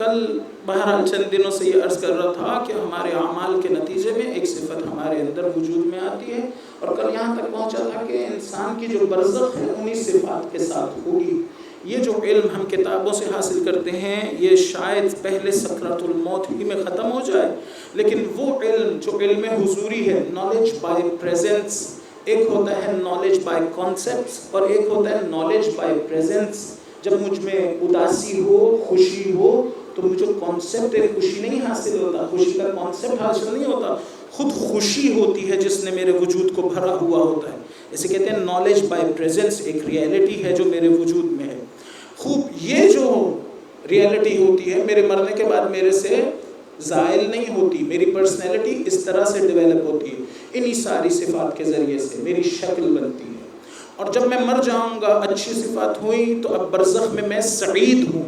کل بہرحال چند دنوں سے یہ عرض کر رہا تھا کہ ہمارے اعمال کے نتیجے میں ایک صفت ہمارے اندر وجود میں آتی ہے، اور کل یہاں تک پہنچا تھا کہ انسان کی جو برزخ ہے انہی صفات کے ساتھ ہوگی۔ یہ جو علم ہم کتابوں سے حاصل کرتے ہیں یہ شاید پہلے سکرات الموت ہی میں ختم ہو جائے، لیکن وہ علم جو علم حضوری ہے، نالج بائی پریزنس، ایک ہوتا ہے نالج بائی کانسیپٹس اور ایک ہوتا ہے نالج بائی پریزنس۔ جب مجھ میں اداسی ہو، خوشی ہو، تو مجھے کانسیپٹ خوشی نہیں حاصل ہوتا، خوشی کا کانسیپٹ حاصل نہیں ہوتا، خود خوشی ہوتی ہے جس نے میرے وجود کو بھرا ہوا ہوتا ہے۔ اسے کہتے ہیں نالج بائی پریزنس، ایک ریئلٹی ہے جو میرے وجود میں ہے۔ خوب یہ جو ریئلٹی ہوتی ہے میرے مرنے کے بعد میرے سے زائل نہیں ہوتی، میری پرسنالٹی اس طرح سے ڈیولپ ہوتی ہے، انہی ساری صفات کے ذریعے سے میری شکل بنتی ہے۔ اور جب میں مر جاؤں گا، اچھی صفات ہوئی تو اب برزخ میں سعید ہوں،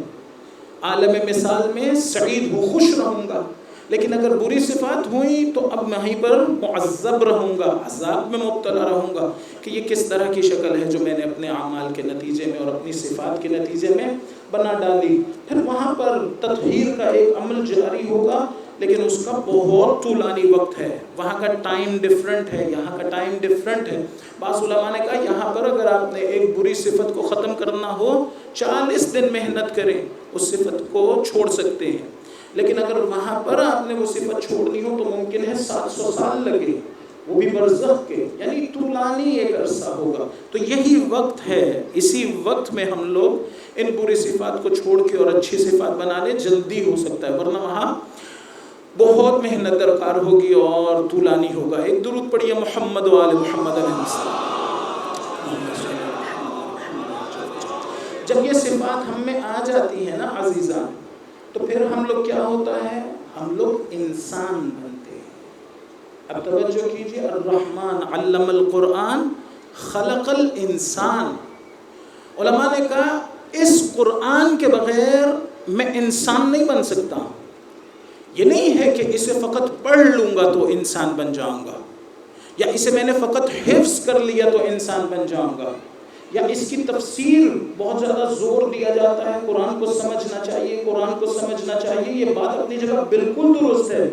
عالم مثال میں سعید ہوں، خوش رہوں گا۔ لیکن اگر بری صفات ہوئی تو اب میں وہیں پر معذب رہوں گا، عذاب میں مبتلا رہوں گا کہ یہ کس طرح کی شکل ہے جو میں نے اپنے اعمال کے نتیجے میں اور اپنی صفات کے نتیجے میں بنا ڈالی۔ پھر وہاں پر تطہیر کا ایک عمل جاری ہوگا، لیکن اس کا بہت طولانی وقت ہے، وہاں کا ٹائم ڈیفرنٹ ہے، یہاں کا ٹائم ڈیفرنٹ ہے۔ بعض علماء نے کہا یہاں پر اگر آپ نے ایک بری صفت کو ختم کرنا ہو 40 دن محنت کریں، اس صفت کو چھوڑ سکتے ہیں، لیکن اگر وہاں پر آپ نے وہ صفت چھوڑنی ہو تو ممکن ہے 700 سال لگے، وہ بھی برزخ کے، یعنی طولانی ایک عرصہ ہوگا۔ تو یہی وقت ہے، اسی وقت میں ہم لوگ ان بری صفات کو چھوڑ کے اور اچھی صفات بنا لیں، جلدی ہو سکتا ہے، ورنہ وہاں بہت محنت درکار ہوگی اور طولانی ہوگا۔ ایک درود پڑھیے محمد و آل محمد علیہ السلام۔ جب یہ صفات ہم میں آ جاتی ہے نا عزیزان، تو پھر ہم لوگ کیا ہوتا ہے، ہم لوگ انسان بنتے ہیں۔ اب توجہ کیجئے، الرحمن علم القرآن خلق الانسان۔ علماء نے کہا اس قرآن کے بغیر میں انسان نہیں بن سکتا۔ یہ نہیں ہے کہ اسے فقط پڑھ لوں گا تو انسان بن جاؤں گا، یا اسے میں نے فقط حفظ کر لیا تو انسان بن جاؤں گا، یا اس کی تفسیر بہت زیادہ زور دیا جاتا ہے، قرآن کو سمجھنا چاہیے، قرآن کو سمجھنا چاہیے۔ یہ بات اپنی جگہ بالکل درست ہے،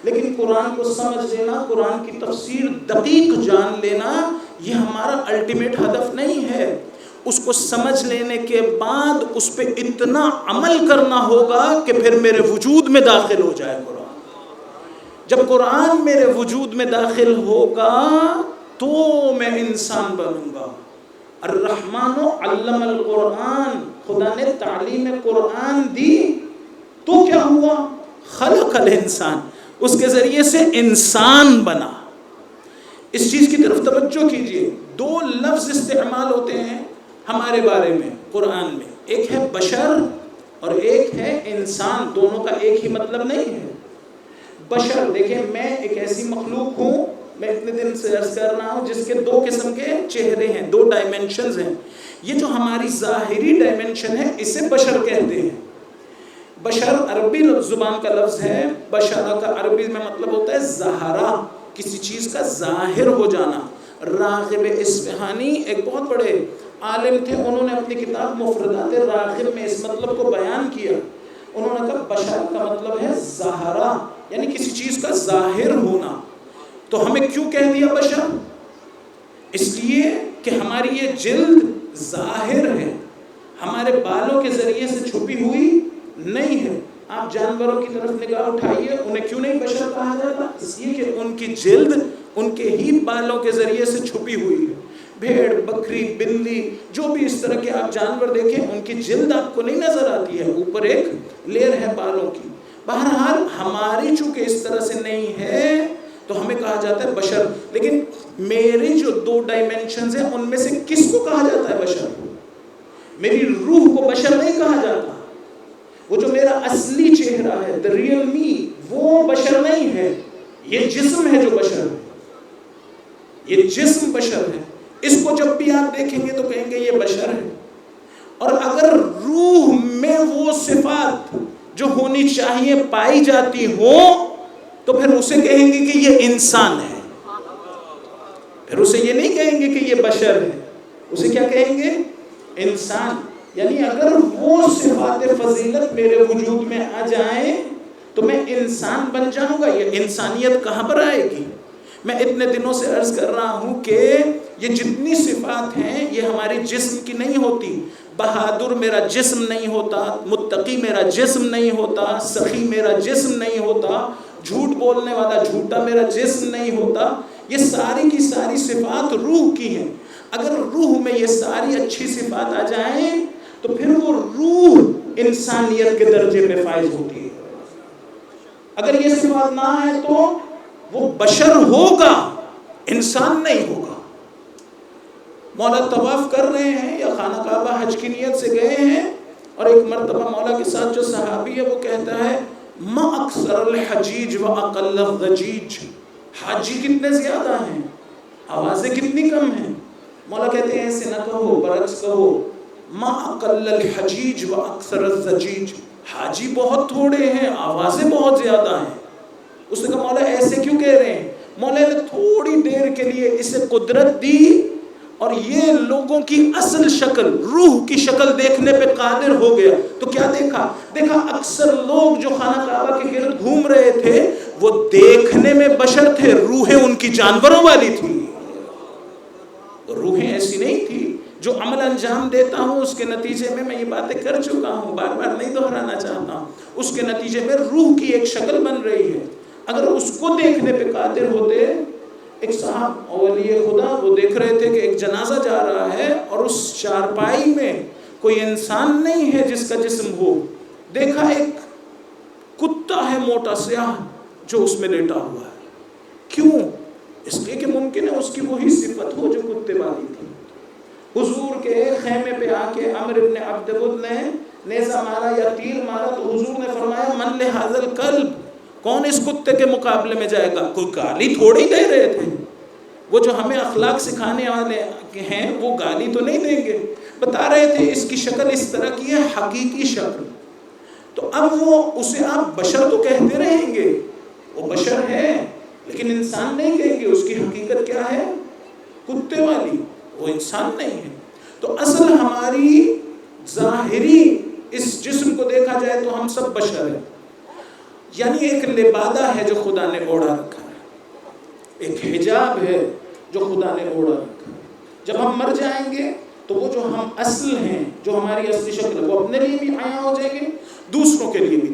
لیکن قرآن کو سمجھ لینا، قرآن کی تفسیر دقیق جان لینا، یہ ہمارا الٹیمیٹ ہدف نہیں ہے۔ اس کو سمجھ لینے کے بعد اس پہ اتنا عمل کرنا ہوگا کہ پھر میرے وجود میں داخل ہو جائے قرآن۔ جب قرآن میرے وجود میں داخل ہوگا تو میں انسان بنوں گا۔ الرحمن علم القرآن، خدا نے تعلیم قرآن دی تو کیا ہوا، خلق الانسان، اس کے ذریعے سے انسان بنا۔ اس چیز کی طرف توجہ کیجئے، 2 لفظ استعمال ہوتے ہیں ہمارے بارے میں قرآن میں، ایک ہے بشر اور ایک ہے انسان، دونوں کا ایک ہی مطلب نہیں ہے۔ بشر، دیکھیں میں ایک ایسی مخلوق ہوں، میں اتنے دن سے عرض کر رہا ہوں، جس کے 2 قسم کے چہرے ہیں، 2 ڈائمنشنز ہیں۔ یہ جو ہماری ظاہری ڈائمنشن ہے اسے بشر کہتے ہیں۔ بشر عربی زبان کا لفظ ہے، بشرہ کا عربی میں مطلب ہوتا ہے ظاہرہ، کسی چیز کا ظاہر ہو جانا۔ راغب اصفہانی ایک بہت بڑے عالم تھے، انہوں نے اپنی کتاب مفردات راغب میں اس مطلب کو بیان کیا۔ انہوں نے کہا بشر کا مطلب ہے ظاہرہ، یعنی کسی چیز کا ظاہر ہونا۔ تو ہمیں کیوں کہہ دیا بشر؟ اس لیے کہ ہماری یہ جلد ظاہر ہے، ہمارے بالوں کے ذریعے سے چھپی ہوئی نہیں ہے۔ آپ جانوروں کی طرف نگاہ اٹھائیے، انہیں کیوں نہیں بشر کہا جاتا؟ اس لیے کہ ان کی جلد ان کے ہی بالوں کے ذریعے سے چھپی ہوئی ہے۔ بھیڑ، بکری، بلی، جو بھی اس طرح کے آپ جانور دیکھیں، ان کی جلد آپ کو نہیں نظر آتی ہے، اوپر ایک لیئر ہے بالوں کی۔ بہرحال ہماری چونکہ اس طرح سے نہیں ہے تو ہمیں کہا جاتا ہے بشر۔ لیکن میری جو 2 ڈائمنشنز ہیں ان میں سے کس کو کہا جاتا ہے بشر؟ میری روح کو بشر نہیں کہا جاتا۔ وہ جو میرا اصلی چہرہ ہے، the real me، وہ بشر نہیں ہے، یہ جسم ہے جو بشر ہے، یہ جسم بشر ہے۔ اس کو جب بھی آپ دیکھیں گے تو کہیں گے یہ بشر ہے۔ اور اگر روح میں وہ صفات جو ہونی چاہیے پائی جاتی ہوں تو پھر اسے کہیں گے کہ یہ انسان ہے، پھر اسے یہ نہیں کہیں گے کہ یہ بشر ہے، اسے کیا کہیں گے؟ انسان۔ یعنی اگر وہ صفات فضیلت میرے وجود میں آ جائیں تو میں انسان بن جاؤں گا. یہ انسانیت کہاں پر آئے گی؟ میں اتنے دنوں سے عرض کر رہا ہوں کہ یہ جتنی صفات ہیں یہ ہماری جسم کی نہیں ہوتی. بہادر میرا جسم نہیں ہوتا، متقی میرا جسم نہیں ہوتا، سخی میرا جسم نہیں ہوتا، جھوٹ بولنے والا جھوٹا میرا جسم نہیں ہوتا. یہ ساری کی ساری صفات روح کی ہیں. اگر روح میں یہ ساری اچھی صفات آ جائیں تو پھر وہ روح انسانیت کے درجے پہ فائز ہوتی ہے. اگر یہ صفات نہ آئے تو وہ بشر ہوگا، انسان نہیں ہوگا. مولا طواف کر رہے ہیں یا خانہ کعبہ حج کی نیت سے گئے ہیں اور ایک مرتبہ مولا کے ساتھ جو صحابی ہے وہ کہتا ہے ما اکثر الحجیج و اقل الضجیج. حاجی کتنے زیادہ ہیں، آوازیں کتنی کم ہیں. مولا کہتے ہیں ایسے نہ کہو، برعکس کہو ما اقل الحجیج و اکثر الضجیج. حاجی بہت تھوڑے ہیں، آوازیں بہت زیادہ ہیں. اس نے کہا مولا ایسے کیوں کہہ رہے ہیں؟ مولا نے تھوڑی دیر کے لیے اسے قدرت دی اور یہ لوگوں کی اصل شکل، روح کی شکل دیکھنے پہ قادر ہو گیا. تو کیا دیکھا اکثر لوگ جو خانہ کعبہ کے گرد گھوم رہے تھے وہ دیکھنے میں بشر تھے، روحیں ان کی جانوروں والی تھی. روحیں ایسی نہیں تھی. جو عمل انجام دیتا ہوں اس کے نتیجے میں یہ باتیں کر چکا ہوں، بار بار نہیں دہرانا چاہتا ہوں. اس کے نتیجے میں روح کی ایک شکل بن رہی ہے. اگر اس کو دیکھنے پہ قادر ہوتے، ایک صاحب اولیاء خدا وہ دیکھ رہے تھے کہ ایک جنازہ جا رہا ہے اور اس چارپائی میں کوئی انسان نہیں ہے جس کا جسم ہو. دیکھا ایک کتا ہے موٹا سیاہ جو اس میں لیٹا ہوا ہے. کیوں؟ اس لیے کہ ممکن ہے اس کی وہی صفت ہو جو کتے والی تھی. حضور کے خیمے پہ آ کے عمرو ابن عبد ود نے نیزہ مارا یا تیر مارا تو حضور نے فرمایا من لہذا الکلب، کون اس کتے کے مقابلے میں جائے گا؟ کوئی گالی تھوڑی دے رہے تھے. وہ جو ہمیں اخلاق سکھانے والے ہیں وہ گالی تو نہیں دیں گے، بتا رہے تھے اس کی شکل اس طرح کی ہے، حقیقی شکل. تو اب وہ اسے آپ بشر تو کہتے رہیں گے، وہ بشر ہے لیکن انسان نہیں کہیں گے. اس کی حقیقت کیا ہے؟ کتے والی، وہ انسان نہیں ہے. تو اصل ہماری ظاہری اس جسم کو دیکھا جائے تو ہم سب بشر ہیں. یعنی ایک لبادہ ہے جو خدا نے اوڑھا رکھا ہے، ایک حجاب ہے جو خدا نے اوڑھا رکھا ہے. جب ہم مر جائیں گے تو وہ جو ہم اصل ہیں، جو ہماری اصلی شکل ہے، وہ اپنے لیے بھی عیاں ہو جائیں گے، دوسروں کے لیے بھی.